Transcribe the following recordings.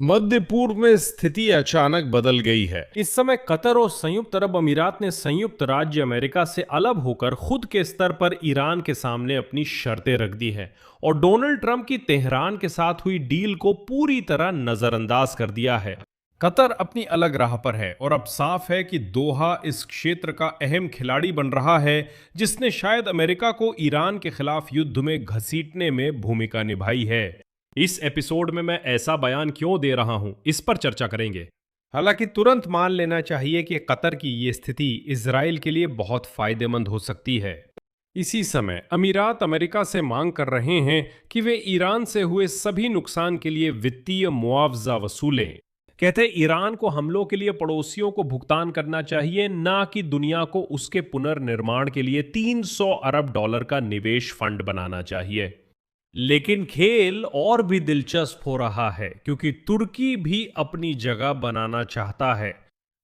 मध्य पूर्व में स्थिति अचानक बदल गई है। इस समय कतर और संयुक्त अरब अमीरात ने संयुक्त राज्य अमेरिका से अलग होकर खुद के स्तर पर ईरान के सामने अपनी शर्तें रख दी हैं और डोनाल्ड ट्रंप की तेहरान के साथ हुई डील को पूरी तरह नजरअंदाज कर दिया है। कतर अपनी अलग राह पर है और अब साफ है कि दोहा इस क्षेत्र का अहम खिलाड़ी बन रहा है, जिसने शायद अमेरिका को ईरान के खिलाफ युद्ध में घसीटने में भूमिका निभाई है। इस एपिसोड में मैं ऐसा बयान क्यों दे रहा हूं, इस पर चर्चा करेंगे। हालांकि तुरंत मान लेना चाहिए कि कतर की ये स्थिति इजराइल के लिए बहुत फायदेमंद हो सकती है। इसी समय अमीरात अमेरिका से मांग कर रहे हैं कि वे ईरान से हुए सभी नुकसान के लिए वित्तीय मुआवजा वसूलें। कहते ईरान को हमलों के लिए पड़ोसियों को भुगतान करना चाहिए, ना कि दुनिया को उसके पुनर्निर्माण के लिए $300 अरब का निवेश फंड बनाना चाहिए। लेकिन खेल और भी दिलचस्प हो रहा है, क्योंकि तुर्की भी अपनी जगह बनाना चाहता है।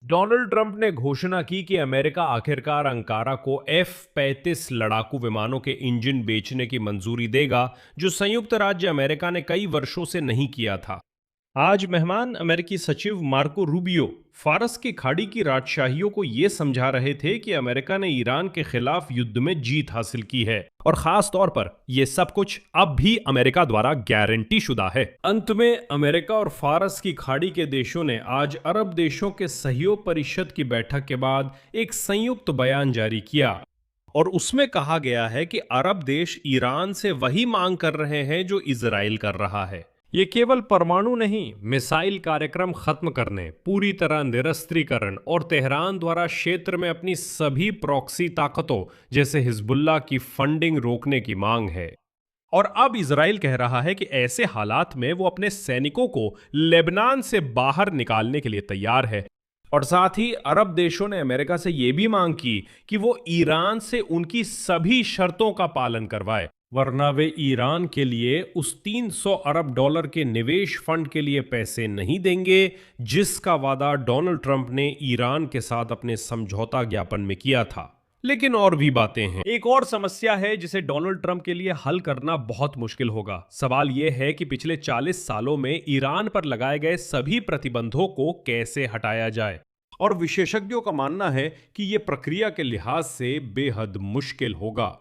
डोनाल्ड ट्रंप ने घोषणा की कि अमेरिका आखिरकार अंकारा को F-35 लड़ाकू विमानों के इंजन बेचने की मंजूरी देगा, जो संयुक्त राज्य अमेरिका ने कई वर्षों से नहीं किया था। आज मेहमान अमेरिकी सचिव मार्को रूबियो फारस की खाड़ी की राजशाहियों को यह समझा रहे थे कि अमेरिका ने ईरान के खिलाफ युद्ध में जीत हासिल की है और खास तौर पर यह सब कुछ अब भी अमेरिका द्वारा गारंटी शुदा है। अंत में अमेरिका और फारस की खाड़ी के देशों ने आज अरब देशों के सहयोग परिषद की बैठक के बाद एक संयुक्त बयान जारी किया और उसमें कहा गया है कि अरब देश ईरान से वही मांग कर रहे हैं जो इजराइल कर रहा है। ये केवल परमाणु नहीं, मिसाइल कार्यक्रम खत्म करने, पूरी तरह निरस्त्रीकरण और तेहरान द्वारा क्षेत्र में अपनी सभी प्रॉक्सी ताकतों जैसे हिजबुल्लाह की फंडिंग रोकने की मांग है। और अब इजराइल कह रहा है कि ऐसे हालात में वो अपने सैनिकों को लेबनान से बाहर निकालने के लिए तैयार है। और साथ ही अरब देशों ने अमेरिका से यह भी मांग की कि वो ईरान से उनकी सभी शर्तों का पालन करवाए, वरना वे ईरान के लिए उस $300 अरब के निवेश फंड के लिए पैसे नहीं देंगे, जिसका वादा डोनाल्ड ट्रंप ने ईरान के साथ अपने समझौता ज्ञापन में किया था। लेकिन और भी बातें हैं। एक और समस्या है जिसे डोनाल्ड ट्रंप के लिए हल करना बहुत मुश्किल होगा। सवाल यह है कि पिछले 40 सालों में ईरान पर लगाए गए सभी प्रतिबंधों को कैसे हटाया जाए, और विशेषज्ञों का मानना है कि यह प्रक्रिया के लिहाज से बेहद मुश्किल होगा।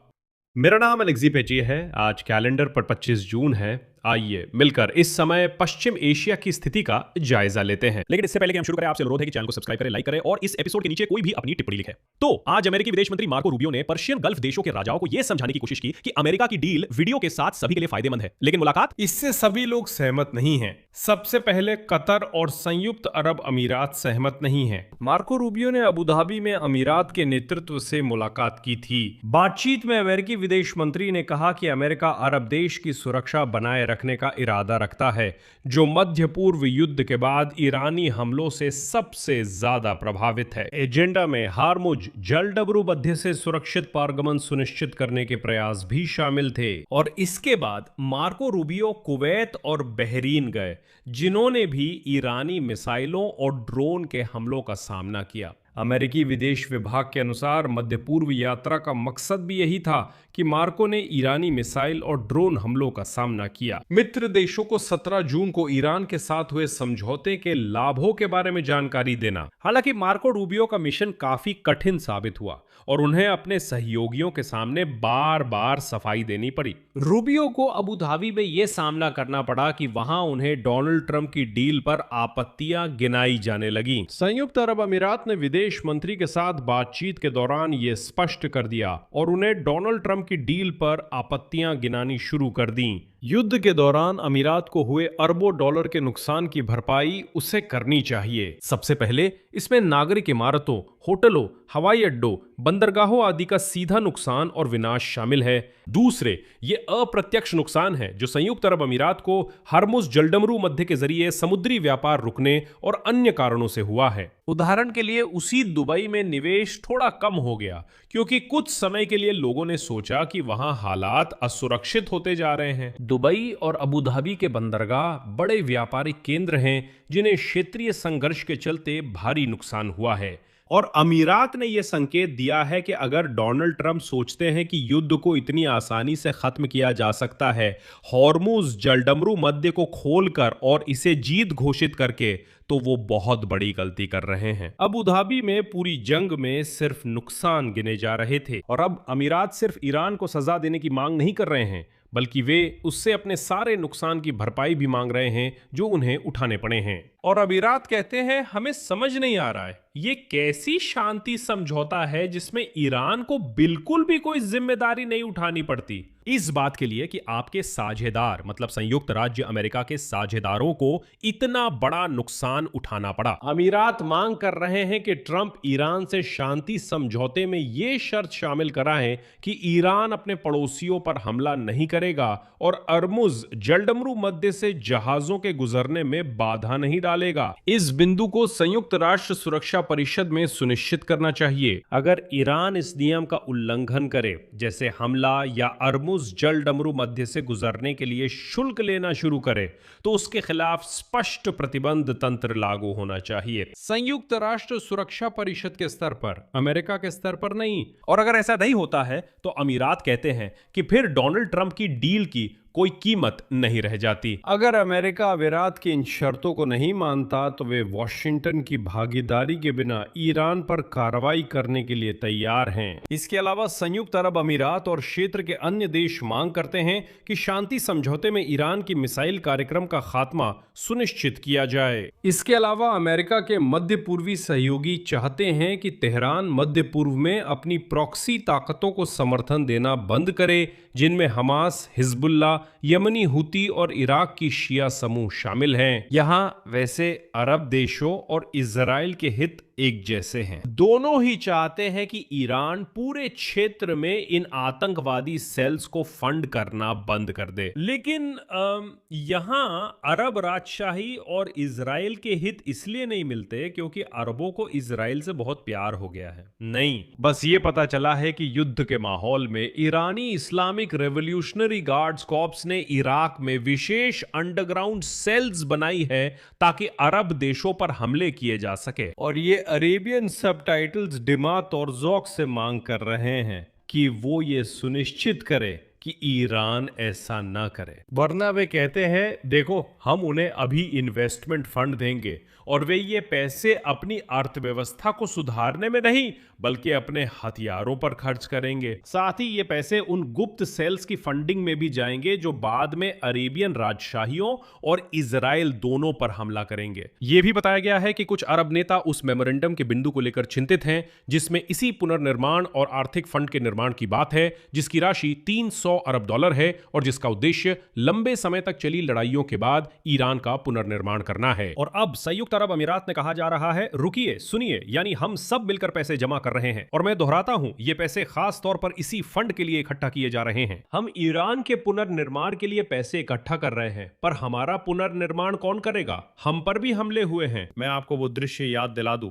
मेरा नाम अलेक्सी पेचिए है। आज कैलेंडर पर 25 जून है। आइए मिलकर इस समय पश्चिम एशिया की स्थिति का जायजा लेते हैं। लेकिन इससे पहले कि हम शुरू करें, आपसे अनुरोध है कि चैनल को सब्सक्राइब करें, लाइक करें और इस एपिसोड के नीचे कोई भी अपनी टिप्पणी लिखें। तो आज अमेरिकी विदेश मंत्री मार्को रूबियो ने पर्शियन गल्फ देशों के राजाओं को यह समझाने की कोशिश की कि अमेरिका की डील वीडियो के साथ सभी के लिए फायदेमंद है, लेकिन मुलाकात इससे सभी लोग सहमत नहीं हैं। सबसे पहले कतर और संयुक्त अरब अमीरात सहमत नहीं हैं। मार्को रूबियो ने अबू धाबी में अमीरात के नेतृत्व से मुलाकात की थी। बातचीत में अमेरिकी विदेश मंत्री ने कहा कि अमेरिका अरब देश की सुरक्षा बनाए रखने का इरादा रखता है, जो मध्य पूर्व युद्ध के बाद ईरानी हमलों से सबसे ज्यादा प्रभावित है। एजेंडा में हार्मुज जलडबरू मध्य से सुरक्षित पारगमन सुनिश्चित करने के प्रयास भी शामिल थे। और इसके बाद मार्को रूबियो कुवैत और बहरीन गए, जिन्होंने भी ईरानी मिसाइलों और ड्रोन के हमलों का सामना किया। अमेरिकी विदेश विभाग के अनुसार मध्य पूर्व यात्रा का मकसद भी यही था कि मार्को ने ईरानी मिसाइल और ड्रोन हमलों का सामना किया। मित्र देशों को 17 जून को ईरान के साथ हुए समझौते के लाभों के बारे में जानकारी देना। हालांकि मार्को रूबियो का मिशन काफी कठिन साबित हुआ और उन्हें अपने सहयोगियों के सामने बार बार सफाई देनी पड़ी। रूबियो को अबू धाबी में यह सामना करना पड़ा कि वहां उन्हें डोनाल्ड ट्रंप की डील पर आपत्तियां गिनाई जाने लगी। संयुक्त अरब अमीरात ने विदेश मंत्री के साथ बातचीत के दौरान यह स्पष्ट कर दिया और उन्हें डोनाल्ड ट्रंप की डील पर आपत्तियां गिनानी शुरू कर दी। युद्ध के दौरान अमीरात को हुए अरबों डॉलर के नुकसान की भरपाई उसे करनी चाहिए। सबसे पहले इसमें नागरिक इमारतों, होटलों, हवाई अड्डों, बंदरगाहों आदि का सीधा नुकसान और विनाश शामिल है। दूसरे, ये अप्रत्यक्ष नुकसान है जो संयुक्त अरब अमीरात को हर्मुज जलडमरू मध्य के जरिए समुद्री व्यापार रुकने और अन्य कारणों से हुआ है। उदाहरण के लिए उसी दुबई में निवेश थोड़ा कम हो गया क्योंकि कुछ समय के लिए लोगों ने सोचा कि वहां हालात असुरक्षित होते जा रहे हैं। दुबई और अबू धाबी के बंदरगाह बड़े व्यापारिक केंद्र हैं जिन्हें क्षेत्रीय संघर्ष के चलते भारी नुकसान हुआ है। और अमीरात ने यह संकेत दिया है कि अगर डोनाल्ड ट्रंप सोचते हैं कि युद्ध को इतनी आसानी से खत्म किया जा सकता है, हॉर्मुज जलडमरू मध्य को खोलकर और इसे जीत घोषित करके, तो वो बहुत बड़ी गलती कर रहे हैं। अबू धाबी में पूरी जंग में सिर्फ नुकसान गिने जा रहे थे और अब अमीरात सिर्फ ईरान को सजा देने की मांग नहीं कर रहे हैं, बल्कि वे उससे अपने सारे नुकसान की भरपाई भी मांग रहे हैं जो उन्हें उठाने पड़े हैं। और अमीरात कहते हैं, हमें समझ नहीं आ रहा है ये कैसी शांति समझौता है जिसमें ईरान को बिल्कुल भी कोई जिम्मेदारी नहीं उठानी पड़ती, इस बात के लिए कि आपके साझेदार मतलब संयुक्त राज्य अमेरिका के साझेदारों को इतना बड़ा नुकसान उठाना पड़ा। अमीरात मांग कर रहे हैं कि ट्रंप ईरान से शांति समझौते में यह शर्त शामिल कराएं कि ईरान अपने पड़ोसियों पर हमला नहीं करेगा और अर्मुज जलडमरू मध्य से जहाजों के गुजरने में बाधा नहीं डालेगा। इस बिंदु को संयुक्त राष्ट्र सुरक्षा परिषद में सुनिश्चित करना चाहिए। अगर ईरान इस नियम का उल्लंघन करे, जैसे हमला या अर्मुज जलडमरू मध्य से गुजरने के लिए शुल्क लेना शुरू करे, तो उसके खिलाफ स्पष्ट प्रतिबंध तंत्र लागू होना चाहिए, संयुक्त राष्ट्र सुरक्षा परिषद के स्तर पर, अमेरिका के स्तर पर नहीं। और अगर ऐसा नहीं होता है तो अमीरात कहते हैं कि फिर डोनाल्ड ट्रंप की डील की कोई कीमत नहीं रह जाती। अगर अमेरिका अमीरात की इन शर्तों को नहीं मानता तो वे वॉशिंगटन की भागीदारी के बिना ईरान पर कार्रवाई करने के लिए तैयार हैं। इसके अलावा संयुक्त अरब अमीरात और क्षेत्र के अन्य देश मांग करते हैं कि शांति समझौते में ईरान की मिसाइल कार्यक्रम का खात्मा सुनिश्चित किया जाए। इसके अलावा अमेरिका के मध्य पूर्वी सहयोगी चाहते हैं कि तेहरान मध्य पूर्व में अपनी प्रॉक्सी ताकतों को समर्थन देना बंद करे, जिनमें हमास, हिजबुल्लाह, यमनी हुती और इराक की शिया समूह शामिल हैं। यहां वैसे अरब देशों और इजराइल के हित एक जैसे हैं। दोनों ही चाहते हैं कि ईरान पूरे क्षेत्र में इन आतंकवादी सेल्स को फंड करना बंद कर दे। लेकिन यहां अरब राजशाही और इजराइल के हित इसलिए नहीं मिलते क्योंकि अरबों को इजराइल से बहुत प्यार हो गया है। नहीं, बस ये पता चला है कि युद्ध के माहौल में ईरानी इस्लामिक रेवोल्यूशनरी गार्ड्स कॉर्प्स ने इराक में विशेष अंडरग्राउंड सेल्स बनाई है ताकि अरब देशों पर हमले किए जा सके। और ये अरेबियन सबटाइटल्स डिमात और ज़ौक से मांग कर रहे हैं कि वो ये सुनिश्चित करे कि ईरान ऐसा ना करे, वरना वे कहते हैं देखो हम उन्हें अभी इन्वेस्टमेंट फंड देंगे और वे ये पैसे अपनी अर्थव्यवस्था को सुधारने में नहीं बल्कि अपने हथियारों पर खर्च करेंगे। साथ ही ये पैसे उन गुप्त सेल्स की फंडिंग में भी जाएंगे जो बाद में अरेबियन राजशाहियों और इजराइल दोनों पर हमला करेंगे। यह भी बताया गया है कि कुछ अरब नेता उस मेमोरेंडम के बिंदु को लेकर चिंतित हैं जिसमें इसी पुनर्निर्माण और आर्थिक फंड के निर्माण की बात है, जिसकी राशि 300 अरब डॉलर है और जिसका उद्देश्य लंबे समय तक चली लड़ाइयों के बाद ईरान का पुनर्निर्माण करना है। और अब संयुक्त अरब अमीरात ने कहा जा रहा है, रुकिए सुनिए, यानी हम सब मिलकर पैसे जमा कर रहे हैं और मैं दोहराता हूं, ये पैसे खास तौर पर इसी फंड के लिए इकट्ठा किए जा रहे हैं। हम ईरान के पुनर्निर्माण के लिए पैसे इकट्ठा कर रहे हैं, पर हमारा पुनर्निर्माण कौन करेगा? हम पर भी हमले हुए हैं। मैं आपको वो दृश्य याद दिला दूं,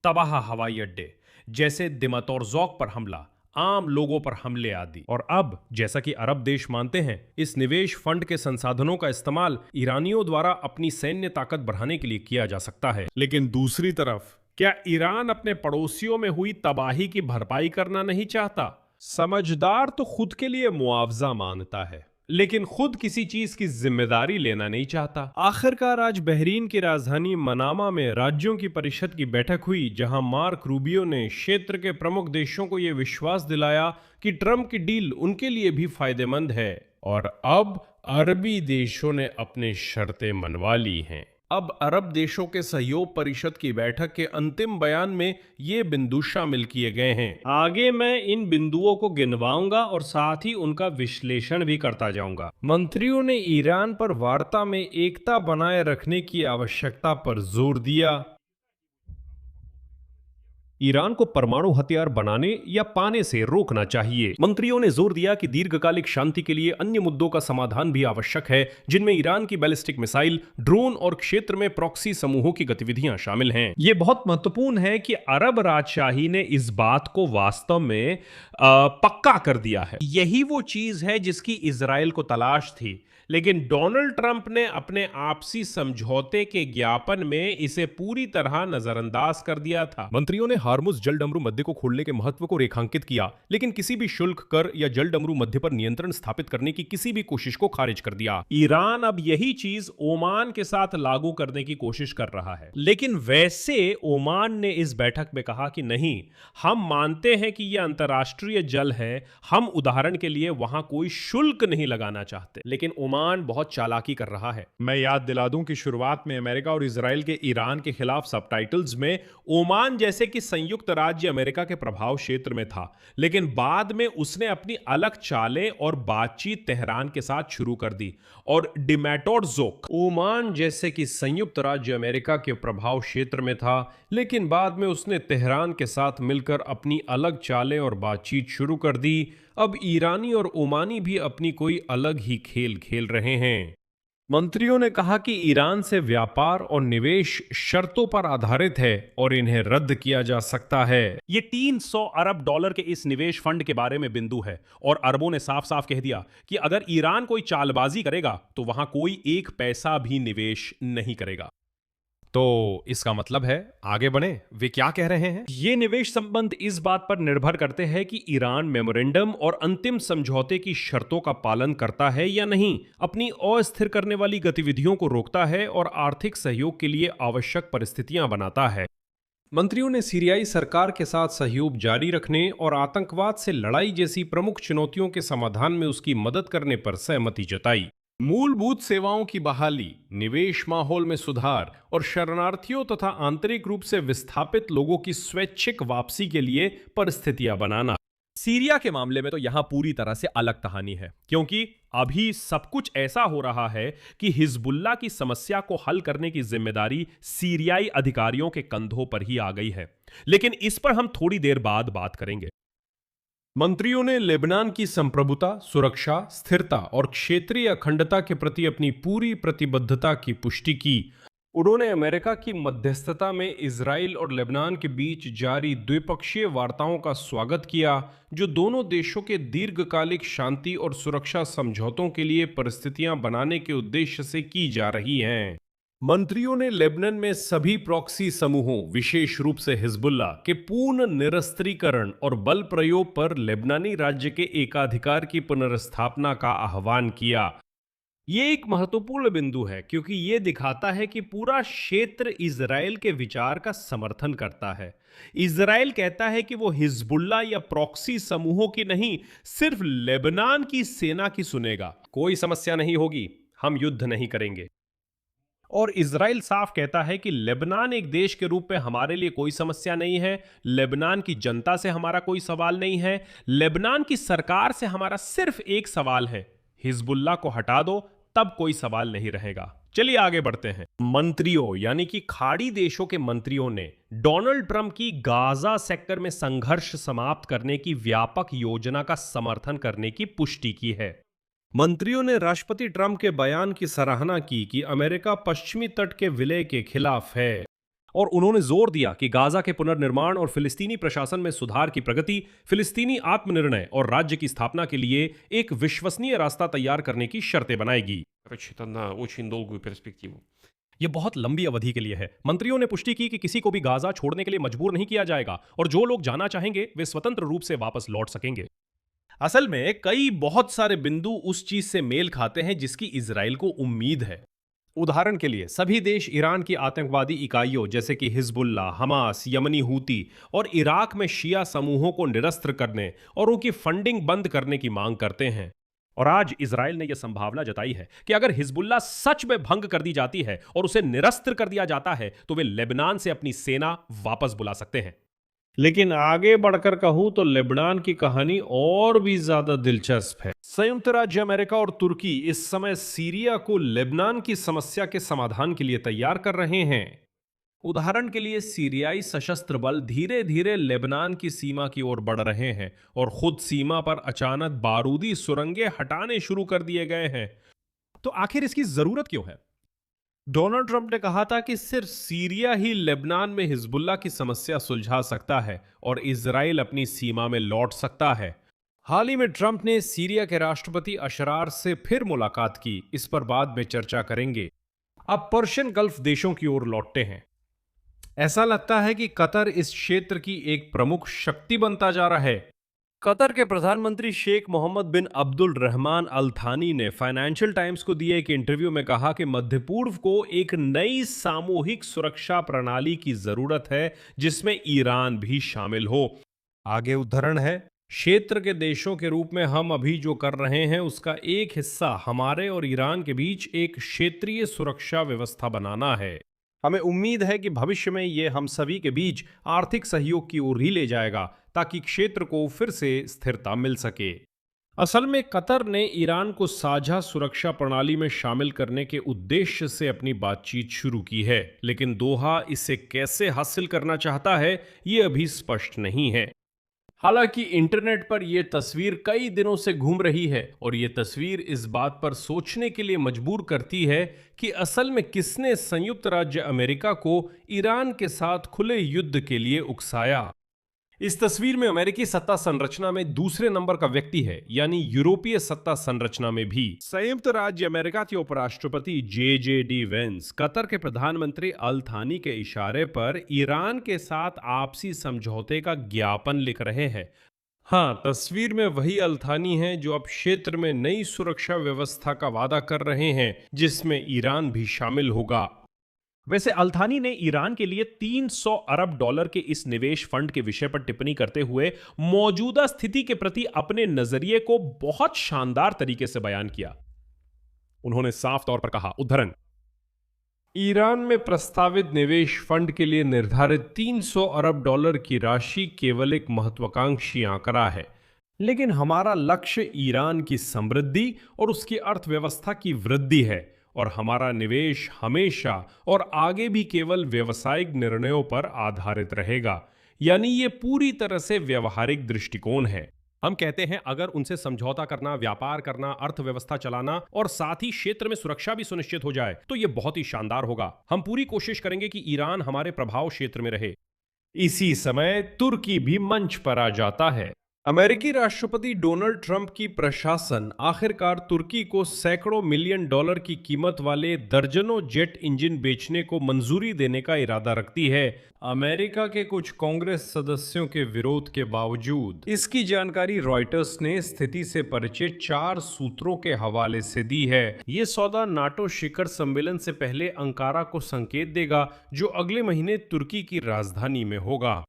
तबाह हवाई अड्डे, जैसे दिमत और ज़ौक पर हमला, आम लोगों पर हमले आदि। और अब जैसा कि अरब देश मानते हैं, इस निवेश फंड के संसाधनों का इस्तेमाल ईरानियों द्वारा अपनी सैन्य ताकत बढ़ाने के लिए किया जा सकता है। लेकिन दूसरी तरफ क्या ईरान अपने पड़ोसियों में हुई तबाही की भरपाई करना नहीं चाहता? समझदार तो खुद के लिए मुआवजा मांगता है, लेकिन खुद किसी चीज की जिम्मेदारी लेना नहीं चाहता। आखिरकार आज बहरीन की राजधानी मनामा में राज्यों की परिषद की बैठक हुई, जहां मार्क रूबियो ने क्षेत्र के प्रमुख देशों को यह विश्वास दिलाया कि ट्रंप की डील उनके लिए भी फायदेमंद है। और अब अरबी देशों ने अपनी शर्तें मनवा ली हैं। अब अरब देशों के सहयोग परिषद की बैठक के अंतिम बयान में ये बिंदु शामिल किए गए हैं। आगे मैं इन बिंदुओं को गिनवाऊंगा और साथ ही उनका विश्लेषण भी करता जाऊंगा। मंत्रियों ने ईरान पर वार्ता में एकता बनाए रखने की आवश्यकता पर जोर दिया। ईरान को परमाणु हथियार बनाने या पाने से रोकना चाहिए। मंत्रियों ने जोर दिया कि दीर्घकालिक शांति के लिए अन्य मुद्दों का समाधान भी आवश्यक है, जिनमें ईरान की बैलिस्टिक मिसाइल, ड्रोन और क्षेत्र में प्रॉक्सी समूहों की गतिविधियां शामिल हैं। यह बहुत महत्वपूर्ण है कि अरब राजशाही ने इस बात को वास्तव में पक्का कर दिया है। यही वो चीज है जिसकी इजराइल को तलाश थी, लेकिन डोनाल्ड ट्रंप ने अपने आपसी समझौते के ज्ञापन में इसे पूरी तरह नजरअंदाज कर दिया था। मंत्रियों ने हार्मुज जलडमरू मध्य को खोलने के महत्व को रेखांकित किया, लेकिन किसी भी शुल्क, कर या जलडमरू मध्य पर नियंत्रण स्थापित करने की किसी भी कोशिश को खारिज कर दिया। ईरान अब यही चीज ओमान के साथ लागू करने की कोशिश कर रहा है, लेकिन वैसे ओमान ने इस बैठक में कहा कि नहीं, हम मानते हैं कि यह अंतर्राष्ट्रीय जल है, हम उदाहरण के लिए वहां कोई शुल्क नहीं लगाना चाहते। लेकिन ओमान बहुत चालाकी कर रहा है। मैं याद दिला दूं कि शुरुआत में अमेरिका और इजराइल के ईरान के खिलाफ सबटाइटल्स में ओमान जैसे कि संयुक्त राज्य अमेरिका के प्रभाव क्षेत्र में था, लेकिन बाद में उसने अपनी अलग चालें और बातचीत तेहरान के साथ शुरू कर दी और डिमैटोर्जोक ओमान जैसे कि संयुक्त राज्य अमेरिका के प्रभाव क्षेत्र में था, लेकिन बाद में उसने तेहरान के साथ मिलकर अपनी अलग चालें और बातचीत शुरू कर दी। अब ईरानी और ओमानी भी अपनी कोई अलग ही खेल खेल रहे हैं। मंत्रियों ने कहा कि ईरान से व्यापार और निवेश शर्तों पर आधारित है और इन्हें रद्द किया जा सकता है। ये 300 अरब डॉलर के इस निवेश फंड के बारे में बिंदु है और अरबों ने साफ साफ कह दिया कि अगर ईरान कोई चालबाजी करेगा तो वहां कोई एक पैसा भी निवेश नहीं करेगा। तो इसका मतलब है आगे बढ़े, वे क्या कह रहे हैं? ये निवेश संबंध इस बात पर निर्भर करते हैं कि ईरान मेमोरेंडम और अंतिम समझौते की शर्तों का पालन करता है या नहीं, अपनी अस्थिर करने वाली गतिविधियों को रोकता है और आर्थिक सहयोग के लिए आवश्यक परिस्थितियां बनाता है। मंत्रियों ने सीरियाई सरकार के साथ सहयोग जारी रखने और आतंकवाद से लड़ाई जैसी प्रमुख चुनौतियों के समाधान में उसकी मदद करने पर सहमति जताई। मूलभूत सेवाओं की बहाली, निवेश माहौल में सुधार और शरणार्थियों तथा आंतरिक रूप से विस्थापित लोगों की स्वैच्छिक वापसी के लिए परिस्थितियां बनाना। सीरिया के मामले में तो यहां पूरी तरह से अलग कहानी है, क्योंकि अभी सब कुछ ऐसा हो रहा है कि हिजबुल्लाह की समस्या को हल करने की जिम्मेदारी सीरियाई अधिकारियों के कंधों पर ही आ गई है। लेकिन इस पर हम थोड़ी देर बाद बात करेंगे। मंत्रियों ने लेबनान की संप्रभुता, सुरक्षा, स्थिरता और क्षेत्रीय अखंडता के प्रति अपनी पूरी प्रतिबद्धता की पुष्टि की। उन्होंने अमेरिका की मध्यस्थता में इजराइल और लेबनान के बीच जारी द्विपक्षीय वार्ताओं का स्वागत किया, जो दोनों देशों के दीर्घकालिक शांति और सुरक्षा समझौतों के लिए परिस्थितियां बनाने के उद्देश्य से की जा रही हैं। मंत्रियों ने लेबनान में सभी प्रॉक्सी समूहों, विशेष रूप से हिजबुल्लाह के पूर्ण निरस्त्रीकरण और बल प्रयोग पर लेबनानी राज्य के एकाधिकार की पुनर्स्थापना का आह्वान किया। ये एक महत्वपूर्ण बिंदु है, क्योंकि ये दिखाता है कि पूरा क्षेत्र इजराइल के विचार का समर्थन करता है। इजराइल कहता है कि वो हिजबुल्लाह या प्रॉक्सी समूहों की नहीं, सिर्फ लेबनान की सेना की सुनेगा। कोई समस्या नहीं होगी, हम युद्ध नहीं करेंगे। और इजराइल साफ कहता है कि लेबनान एक देश के रूप में हमारे लिए कोई समस्या नहीं है, लेबनान की जनता से हमारा कोई सवाल नहीं है, लेबनान की सरकार से हमारा सिर्फ एक सवाल है, हिजबुल्लाह को हटा दो, तब कोई सवाल नहीं रहेगा। चलिए आगे बढ़ते हैं। मंत्रियों यानी कि खाड़ी देशों के मंत्रियों ने डोनाल्ड ट्रंप की गाजा सेक्टर में संघर्ष समाप्त करने की व्यापक योजना का समर्थन करने की पुष्टि की है। मंत्रियों ने राष्ट्रपति ट्रंप के बयान की सराहना की कि अमेरिका पश्चिमी तट के विलय के खिलाफ है, और उन्होंने जोर दिया कि गाजा के पुनर्निर्माण और फिलिस्तीनी प्रशासन में सुधार की प्रगति फिलिस्तीनी आत्मनिर्णय और राज्य की स्थापना के लिए एक विश्वसनीय रास्ता तैयार करने की शर्तें बनाएगी। ये बहुत लंबी अवधि के लिए है। मंत्रियों ने पुष्टि की कि किसी को भी गाजा छोड़ने के लिए मजबूर नहीं किया जाएगा और जो लोग जाना चाहेंगे वे स्वतंत्र रूप से वापस लौट सकेंगे। असल में कई बहुत सारे बिंदु उस चीज से मेल खाते हैं जिसकी इजराइल को उम्मीद है। उदाहरण के लिए सभी देश ईरान की आतंकवादी इकाइयों जैसे कि हिजबुल्लाह, हमास, यमनी हूती और इराक में शिया समूहों को निरस्त्र करने और उनकी फंडिंग बंद करने की मांग करते हैं। और आज इजराइल ने यह संभावना जताई है कि अगर हिजबुल्लाह सच में भंग कर दी जाती है और उसे निरस्त्र कर दिया जाता है तो वे लेबनान से अपनी सेना वापस बुला सकते हैं। लेकिन आगे बढ़कर कहूं तो लेबनान की कहानी और भी ज्यादा दिलचस्प है। संयुक्त राज्य अमेरिका और तुर्की इस समय सीरिया को लेबनान की समस्या के समाधान के लिए तैयार कर रहे हैं। उदाहरण के लिए सीरियाई सशस्त्र बल धीरे धीरे लेबनान की सीमा की ओर बढ़ रहे हैं और खुद सीमा पर अचानक बारूदी सुरंगें हटाने शुरू कर दिए गए हैं। तो आखिर इसकी जरूरत क्यों है? डोनाल्ड ट्रंप ने कहा था कि सिर्फ सीरिया ही लेबनान में हिजबुल्लाह की समस्या सुलझा सकता है और इजराइल अपनी सीमा में लौट सकता है। हाल ही में ट्रंप ने सीरिया के राष्ट्रपति अशरार से फिर मुलाकात की, इस पर बाद में चर्चा करेंगे। अब पर्शियन गल्फ देशों की ओर लौटते हैं। ऐसा लगता है कि कतर इस क्षेत्र की एक प्रमुख शक्ति बनता जा रहा है। कतर के प्रधानमंत्री शेख मोहम्मद बिन अब्दुल रहमान अल थानी ने फाइनेंशियल टाइम्स को दिए एक इंटरव्यू में कहा कि मध्य पूर्व को एक नई सामूहिक सुरक्षा प्रणाली की जरूरत है जिसमें ईरान भी शामिल हो। आगे उद्धरण है, क्षेत्र के देशों के रूप में हम अभी जो कर रहे हैं उसका एक हिस्सा हमारे और ईरान के बीच एक क्षेत्रीय सुरक्षा व्यवस्था बनाना है। हमें उम्मीद है कि भविष्य में ये हम सभी के बीच आर्थिक सहयोग की ओर ही ले जाएगा ताकि क्षेत्र को फिर से स्थिरता मिल सके। असल में कतर ने ईरान को साझा सुरक्षा प्रणाली में शामिल करने के उद्देश्य से अपनी बातचीत शुरू की है, लेकिन दोहा इसे कैसे हासिल करना चाहता है ये अभी स्पष्ट नहीं है। हालांकि इंटरनेट पर यह तस्वीर कई दिनों से घूम रही है और ये तस्वीर इस बात पर सोचने के लिए मजबूर करती है कि असल में किसने संयुक्त राज्य अमेरिका को ईरान के साथ खुले युद्ध के लिए उकसाया। इस तस्वीर में अमेरिकी सत्ता संरचना में दूसरे नंबर का व्यक्ति है, यानी यूरोपीय सत्ता संरचना में भी संयुक्त राज्य अमेरिका के उपराष्ट्रपति जे.डी. वेंस कतर के प्रधानमंत्री अल थानी के इशारे पर ईरान के साथ आपसी समझौते का ज्ञापन लिख रहे हैं। हाँ, तस्वीर में वही अल थानी है जो अब क्षेत्र में नई सुरक्षा व्यवस्था का वादा कर रहे हैं जिसमें ईरान भी शामिल होगा। वैसे अल थानी ने ईरान के लिए 300 अरब डॉलर के इस निवेश फंड के विषय पर टिप्पणी करते हुए मौजूदा स्थिति के प्रति अपने नजरिए को बहुत शानदार तरीके से बयान किया। उन्होंने साफ तौर पर कहा, उद्धरण, ईरान में प्रस्तावित निवेश फंड के लिए निर्धारित 300 अरब डॉलर की राशि केवल एक महत्वाकांक्षी आंकड़ा है, लेकिन हमारा लक्ष्य ईरान की समृद्धि और उसकी अर्थव्यवस्था की वृद्धि है और हमारा निवेश हमेशा और आगे भी केवल व्यावसायिक निर्णयों पर आधारित रहेगा, यानी ये पूरी तरह से व्यवहारिक दृष्टिकोण है। हम कहते हैं अगर उनसे समझौता करना, व्यापार करना, अर्थव्यवस्था चलाना और साथ ही क्षेत्र में सुरक्षा भी सुनिश्चित हो जाए तो यह बहुत ही शानदार होगा। हम पूरी कोशिश करेंगे कि ईरान हमारे प्रभाव क्षेत्र में रहे। इसी समय तुर्की भी मंच पर आ जाता है। अमेरिकी राष्ट्रपति डोनाल्ड ट्रंप की प्रशासन आखिरकार तुर्की को सैकड़ों मिलियन डॉलर की कीमत वाले दर्जनों जेट इंजन बेचने को मंजूरी देने का इरादा रखती है, अमेरिका के कुछ कांग्रेस सदस्यों के विरोध के बावजूद। इसकी जानकारी रॉयटर्स ने स्थिति से परिचित 4 सूत्रों के हवाले से दी है। ये सौदा नाटो शिखर सम्मेलन से पहले अंकारा को संकेत देगा जो अगले महीने तुर्की की राजधानी में होगा।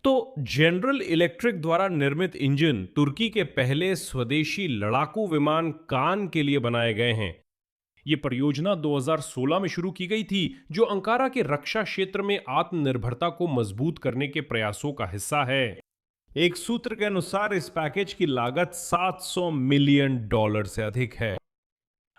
तो जनरल इलेक्ट्रिक द्वारा निर्मित इंजन तुर्की के पहले स्वदेशी लड़ाकू विमान कान के लिए बनाए गए हैं। ये परियोजना 2016 में शुरू की गई थी जो अंकारा के रक्षा क्षेत्र में आत्मनिर्भरता को मजबूत करने के प्रयासों का हिस्सा है। एक सूत्र के अनुसार इस पैकेज की लागत 700 मिलियन डॉलर से अधिक है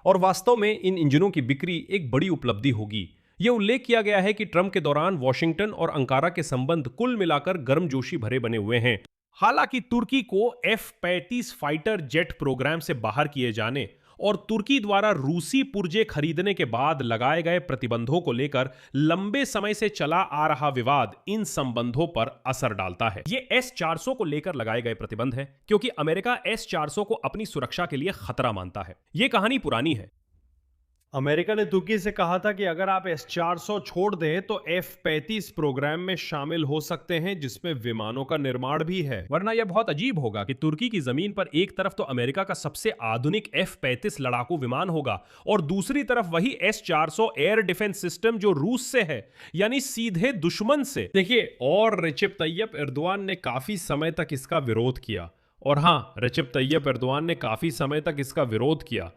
और वास्तव में इन इंजनों की बिक्री एक बड़ी उपलब्धि होगी। यह उल्लेख किया गया है कि ट्रंप के दौरान वॉशिंगटन और अंकारा के संबंध कुल मिलाकर गर्मजोशी भरे बने हुए हैं। हालांकि तुर्की को F-35 फाइटर जेट प्रोग्राम से बाहर किए जाने और तुर्की द्वारा रूसी पुर्जे खरीदने के बाद लगाए गए प्रतिबंधों को लेकर लंबे समय से चला आ रहा विवाद इन संबंधों पर असर डालता है। ये S-400 को लेकर लगाए गए प्रतिबंध है क्योंकि अमेरिका S-400 को अपनी सुरक्षा के लिए खतरा मानता है। यह कहानी पुरानी है। अमेरिका ने तुर्की से कहा था कि अगर आप S-400 छोड़ दें तो F-35 प्रोग्राम में शामिल हो सकते हैं जिसमें विमानों का निर्माण भी है, वरना यह बहुत अजीब होगा कि तुर्की की जमीन पर एक तरफ तो अमेरिका का सबसे आधुनिक F-35 लड़ाकू विमान होगा और दूसरी तरफ वही S-400 एयर डिफेंस सिस्टम जो रूस से है, यानी सीधे दुश्मन से। देखिए, और रेसिप तैयब एर्दोआन ने काफी समय तक इसका विरोध किया, और हां, रेसिप तैयब एर्दोआन ने काफी समय तक इसका विरोध किया।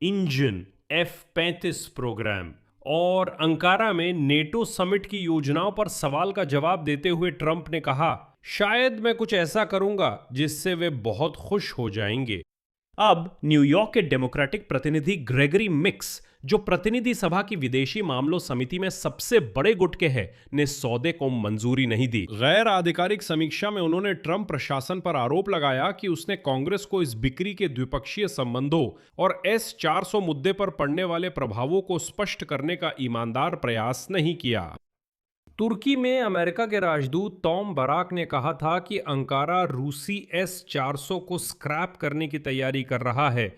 इंजन F-35 प्रोग्राम और अंकारा में नेटो समिट की योजनाओं पर सवाल का जवाब देते हुए ट्रंप ने कहा, शायद मैं कुछ ऐसा करूंगा जिससे वे बहुत खुश हो जाएंगे। अब न्यूयॉर्क के डेमोक्रेटिक प्रतिनिधि ग्रेगरी मिक्स, जो प्रतिनिधि सभा की विदेशी मामलों समिति में सबसे बड़े गुट के हैं, ने सौदे को मंजूरी नहीं दी। गैर आधिकारिक समीक्षा में उन्होंने ट्रंप प्रशासन पर आरोप लगाया कि उसने कांग्रेस को इस बिक्री के द्विपक्षीय संबंधों और S-400 मुद्दे पर पड़ने वाले प्रभावों को स्पष्ट करने का ईमानदार प्रयास नहीं किया। तुर्की में अमेरिका के राजदूत टॉम बराक ने कहा था कि अंकारा रूसी S-400 को स्क्रैप करने की तैयारी कर रहा है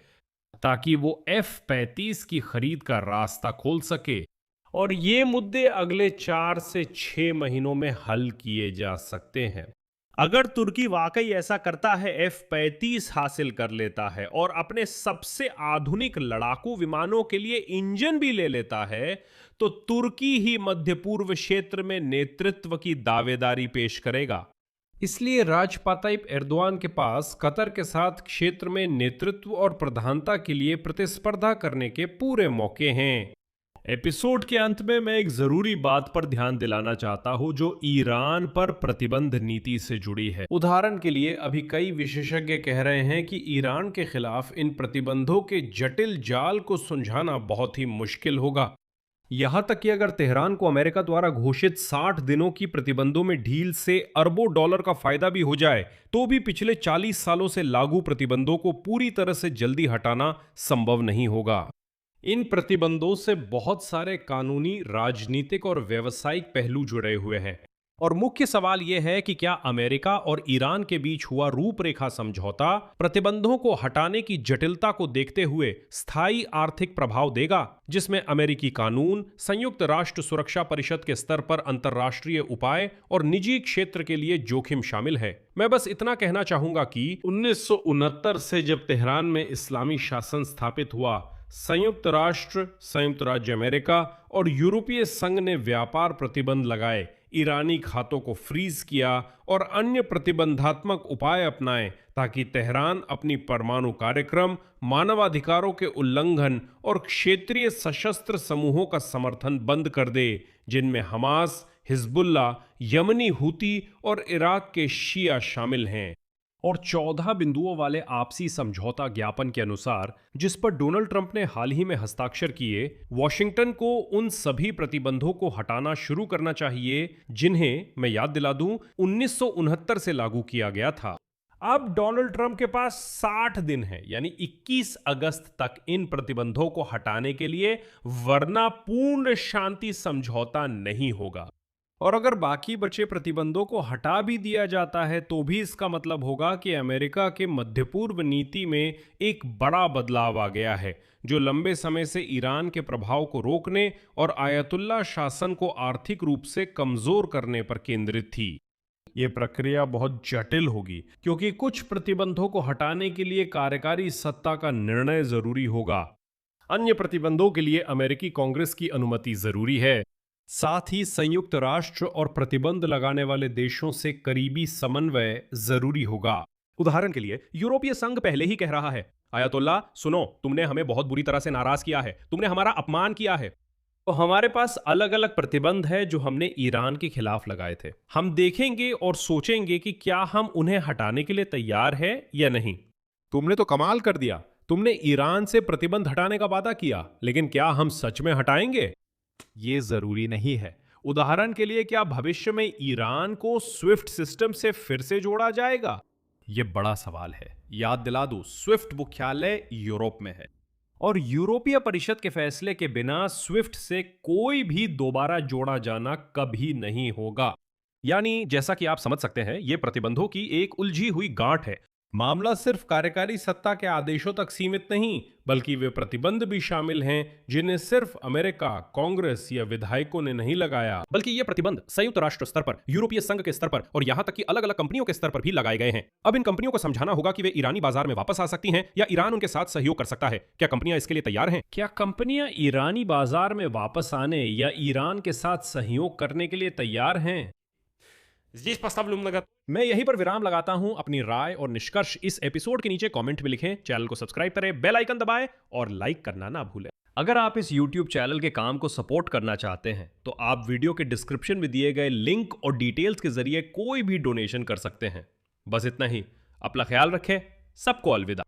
ताकि वो F-35 की खरीद का रास्ता खोल सके, और ये मुद्दे अगले 4 से 6 महीनों में हल किए जा सकते हैं। अगर तुर्की वाकई ऐसा करता है, F-35 हासिल कर लेता है और अपने सबसे आधुनिक लड़ाकू विमानों के लिए इंजन भी ले लेता है, तो तुर्की ही मध्य पूर्व क्षेत्र में नेतृत्व की दावेदारी पेश करेगा। इसलिए राजपा ताइप एर्दोआन के पास कतर के साथ क्षेत्र में नेतृत्व और प्रधानता के लिए प्रतिस्पर्धा करने के पूरे मौके हैं। एपिसोड के अंत में मैं एक जरूरी बात पर ध्यान दिलाना चाहता हूं जो ईरान पर प्रतिबंध नीति से जुड़ी है। उदाहरण के लिए अभी कई विशेषज्ञ कह रहे हैं कि ईरान के खिलाफ इन प्रतिबंधों के जटिल जाल को सुलझाना बहुत ही मुश्किल होगा। यहां तक कि अगर तेहरान को अमेरिका द्वारा घोषित 60 दिनों की प्रतिबंधों में ढील से अरबों डॉलर का फायदा भी हो जाए, तो भी पिछले 40 सालों से लागू प्रतिबंधों को पूरी तरह से जल्दी हटाना संभव नहीं होगा। इन प्रतिबंधों से बहुत सारे कानूनी, राजनीतिक और व्यावसायिक पहलू जुड़े हुए हैं, और मुख्य सवाल यह है कि क्या अमेरिका और ईरान के बीच हुआ रूपरेखा समझौता प्रतिबंधों को हटाने की जटिलता को देखते हुए स्थायी आर्थिक प्रभाव देगा, जिसमें अमेरिकी कानून, संयुक्त राष्ट्र सुरक्षा परिषद के स्तर पर अंतर्राष्ट्रीय उपाय और निजी क्षेत्र के लिए जोखिम शामिल है। मैं बस इतना कहना चाहूंगा कि 1969 से जब तेहरान में इस्लामी शासन स्थापित हुआ, संयुक्त राष्ट्र, संयुक्त राज्य अमेरिका और यूरोपीय संघ ने व्यापार प्रतिबंध लगाए, ईरानी खातों को फ्रीज किया और अन्य प्रतिबंधात्मक उपाय अपनाए ताकि तेहरान अपनी परमाणु कार्यक्रम, मानवाधिकारों के उल्लंघन और क्षेत्रीय सशस्त्र समूहों का समर्थन बंद कर दे, जिनमें हमास, हिजबुल्ला, यमनी हूती और इराक के शिया शामिल हैं। और 14 बिंदुओं वाले आपसी समझौता ज्ञापन के अनुसार, जिस पर डोनाल्ड ट्रंप ने हाल ही में हस्ताक्षर किए, वॉशिंगटन को उन सभी प्रतिबंधों को हटाना शुरू करना चाहिए जिन्हें, मैं याद दिला दूं, 1969 से लागू किया गया था। अब डोनाल्ड ट्रंप के पास 60 दिन है, यानी 21 अगस्त तक इन प्रतिबंधों को हटाने के लिए, वरना पूर्ण शांति समझौता नहीं होगा। और अगर बाकी बचे प्रतिबंधों को हटा भी दिया जाता है, तो भी इसका मतलब होगा कि अमेरिका के मध्य पूर्व नीति में एक बड़ा बदलाव आ गया है, जो लंबे समय से ईरान के प्रभाव को रोकने और आयतुल्ला शासन को आर्थिक रूप से कमजोर करने पर केंद्रित थी। ये प्रक्रिया बहुत जटिल होगी, क्योंकि कुछ प्रतिबंधों को हटाने के लिए कार्यकारी सत्ता का निर्णय जरूरी होगा। अन्य प्रतिबंधों के लिए अमेरिकी कांग्रेस की अनुमति जरूरी है। साथ ही संयुक्त राष्ट्र और प्रतिबंध लगाने वाले देशों से करीबी समन्वय जरूरी होगा। उदाहरण के लिए, यूरोपीय संघ पहले ही कह रहा है, अयतुल्ला सुनो, तुमने हमें बहुत बुरी तरह से नाराज किया है, तुमने हमारा अपमान किया है। तो हमारे पास अलग अलग प्रतिबंध है जो हमने ईरान के खिलाफ लगाए थे। हम देखेंगे और सोचेंगे कि क्या हम उन्हें हटाने के लिए तैयार है या नहीं। तुमने तो कमाल कर दिया, तुमने ईरान से प्रतिबंध हटाने का वादा किया, लेकिन क्या हम सच में हटाएंगे? ये जरूरी नहीं है। उदाहरण के लिए, क्या भविष्य में ईरान को स्विफ्ट सिस्टम से फिर से जोड़ा जाएगा? यह बड़ा सवाल है। याद दिला दूं, स्विफ्ट मुख्यालय यूरोप में है और यूरोपीय परिषद के फैसले के बिना स्विफ्ट से कोई भी दोबारा जोड़ा जाना कभी नहीं होगा। यानी जैसा कि आप समझ सकते हैं, यह प्रतिबंधों की एक उलझी हुई गांठ है। मामला सिर्फ कार्यकारी सत्ता के आदेशों तक सीमित नहीं, बल्कि वे प्रतिबंध भी शामिल हैं जिन्हें सिर्फ अमेरिका, कांग्रेस या विधायकों ने नहीं लगाया, बल्कि ये प्रतिबंध संयुक्त राष्ट्र स्तर पर, यूरोपीय संघ के स्तर पर और यहां तक कि अलग अलग कंपनियों के स्तर पर भी लगाए गए हैं। अब इन कंपनियों को समझाना होगा कि वे ईरानी बाजार में वापस आ सकती हैं या ईरान उनके साथ सहयोग कर सकता है। क्या कंपनियां इसके लिए तैयार हैं? क्या कंपनियां ईरानी बाजार में वापस आने या ईरान के साथ सहयोग करने के लिए तैयार हैं? मैं यहीं पर विराम लगाता हूं। अपनी राय और निष्कर्ष इस एपिसोड के नीचे कमेंट में लिखें, चैनल को सब्सक्राइब करें, बेल आइकन दबाएं और लाइक करना ना भूलें। अगर आप इस YouTube चैनल के काम को सपोर्ट करना चाहते हैं, तो आप वीडियो के डिस्क्रिप्शन में दिए गए लिंक और डिटेल्स के जरिए कोई भी डोनेशन कर सकते हैं। बस इतना ही। अपना ख्याल रखें। सबको अलविदा।